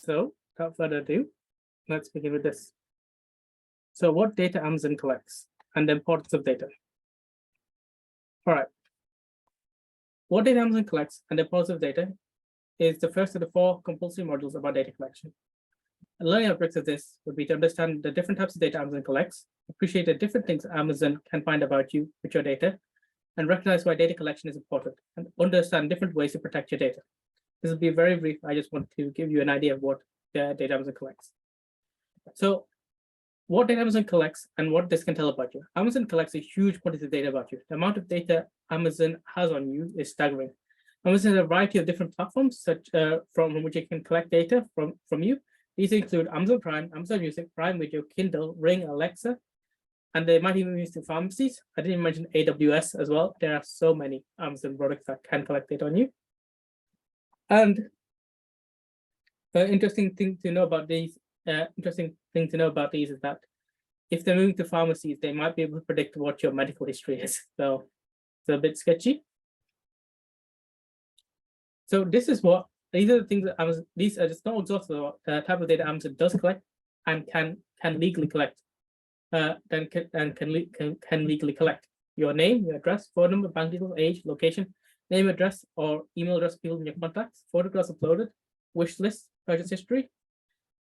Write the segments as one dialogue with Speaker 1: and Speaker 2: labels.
Speaker 1: So without further ado, let's begin with this. So what data Amazon collects and the importance of data. All right. What data Amazon collects and the importance of data is the first of the 4 compulsory modules about data collection. A learning objective of this would be to understand the different types of data Amazon collects, appreciate the different things Amazon can find about you with your data, and recognize why data collection is important, and understand different ways to protect your data. This will be very brief. I just want to give you an idea of what data Amazon collects. So what data Amazon collects and what this can tell about you. Amazon collects a huge quantity of data about you. The amount of data Amazon has on you is staggering. Amazon has a variety of different platforms such from which it can collect data from you. These include Amazon Prime, Amazon Music, Prime Video, Kindle, Ring, Alexa, and they might even use the pharmacies. I didn't even mention AWS as well. There are so many Amazon products that can collect data on you. And interesting thing to know about these is that if they're moving to pharmacies, they might be able to predict what your medical history is. So it's a bit sketchy. So these are the things that Amazon, these are just not exhaustive type of data Amazon does collect and can legally collect. Can legally collect your name, your address, phone number, bank details, age, location, name, address, or email address of people in your contacts, photographs uploaded, wish list, purchase history,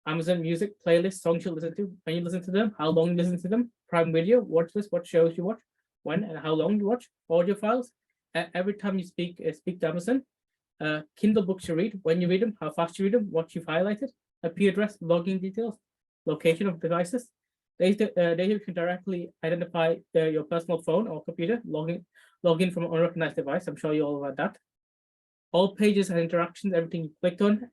Speaker 1: Amazon Music playlist, songs you listen to, when you listen to them, how long you listen to them, Prime Video, watch list, what shows you watch, when and how long you watch, audio files, every time you speak to Amazon, Kindle books you read, when you read them, how fast you read them, what you've highlighted, IP address, login details, location of devices. Data can directly identify your personal phone or computer, login from an unrecognized device. I'm sure you all about that. All pages and interactions, everything you clicked on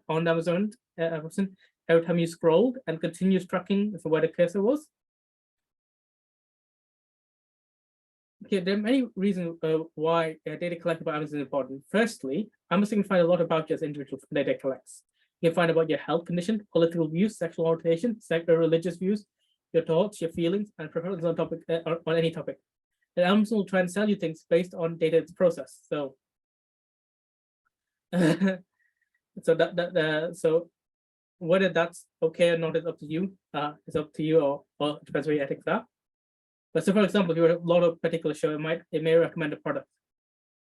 Speaker 1: Amazon, every time you scrolled, and continuous tracking for where the cursor was. Okay, there are many reasons why data collected by Amazon is important. Firstly, Amazon can find a lot about you as an individual from data it collects. You can find about your health condition, political views, sexual orientation, religious views, your thoughts, your feelings, and preferences on any topic. And Amazon will try and sell you things based on data it's processed. So, so whether that's okay or not is up to you. It's up to you, or it depends where your ethics are. But so, for example, if you're a lot of particular show, it may recommend a product.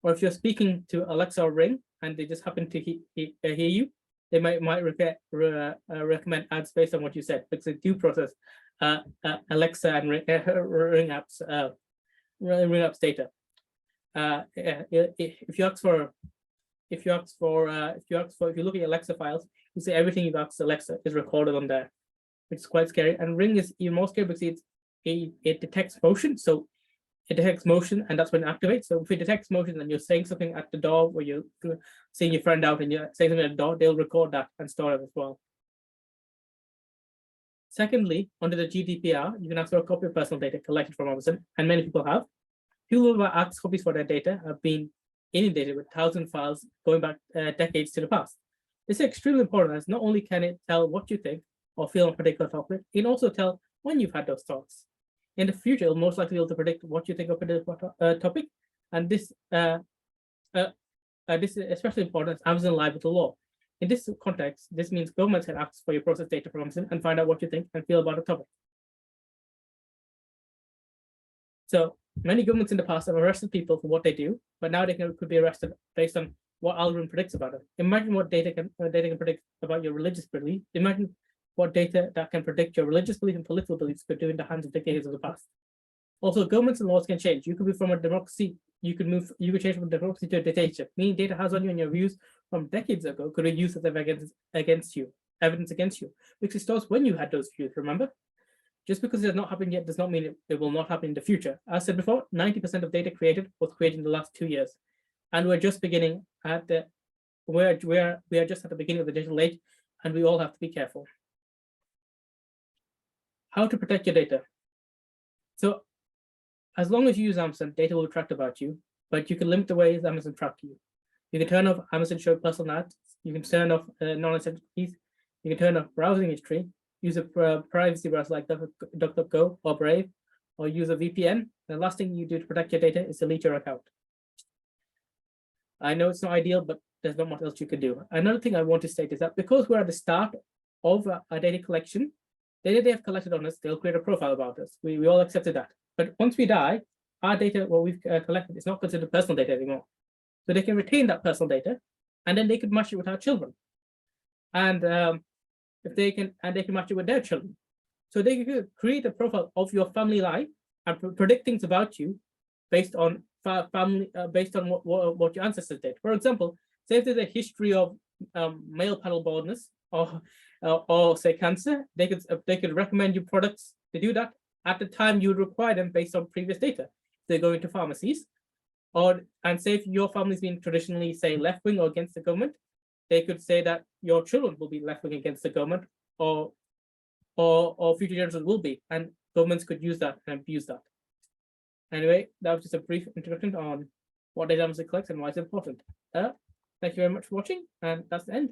Speaker 1: Or if you're speaking to Alexa or Ring and they just happen to hear you, they might recommend ads based on what you said, because they do process Alexa and Ring apps data. If you look at your Alexa files, you see everything you've asked Alexa is recorded on there, which is quite scary. And Ring is even more scary because it detects motion. So it detects motion, and that's when it activates. So if it detects motion and you're saying something at the door, or you're seeing your friend out and you're saying something at the door, they'll record that and store it as well. Secondly, under the GDPR, you can ask for a copy of personal data collected from Amazon, and many people have. People who have asked copies for their data have been inundated with 1,000 files going back decades to the past. This is extremely important, as not only can it tell what you think or feel on a particular topic, it can also tell when you've had those thoughts. In the future, it'll most likely be able to predict what you think of a topic, and this is especially important as Amazon live with the law. In this context, this means governments can ask for your process data from Amazon and find out what you think and feel about a topic. So many governments in the past have arrested people for what they do, but now they could be arrested based on what algorithm predicts about them. Imagine what data can predict about your religious belief. Imagine what data that can predict your religious belief and political beliefs could do in the hands of dictators of the past. Also, governments and laws can change. You could be from a democracy, you could change from a democracy to a dictatorship, meaning data has on you and your views from decades ago could be used as evidence against you, because it starts when you had those views, remember? Just because it has not happened yet does not mean it will not happen in the future. As said before, 90% of data created was created in the last 2 years. And we're just beginning at we are just at the beginning of the digital age, and we all have to be careful. How to protect your data. So as long as you use Amazon, data will be tracked about you, but you can limit the ways Amazon track you. You can turn off Amazon Show personal ads. You can turn off non-essential keys. You can turn off browsing history. Use a privacy browser like DuckDuckGo or Brave, or use a VPN. The last thing you do to protect your data is delete your account. I know it's not ideal, but there's not much else you could do. Another thing I want to state is that because we're at the start of a data collection, data they have collected on us, they'll create a profile about us. We all accepted that. But once we die, our data, what we've collected, is not considered personal data anymore. So they can retain that personal data, and then they could match it with our children. And if they can match it with their children. So they could create a profile of your family life and predict things about you based on family, based on what your ancestors did. For example, say if there's a history of male panel baldness or say cancer, they could recommend you products to do that at the time you would require them based on previous data. They go into pharmacies, and say if your family's been traditionally, say, left wing or against the government, they could say that your children will be left wing against the government, or future generations will be, and governments could use that and abuse that. Anyway, that was just a brief introduction on what data Amazon collects and why it's important. Thank you very much for watching, and that's the end.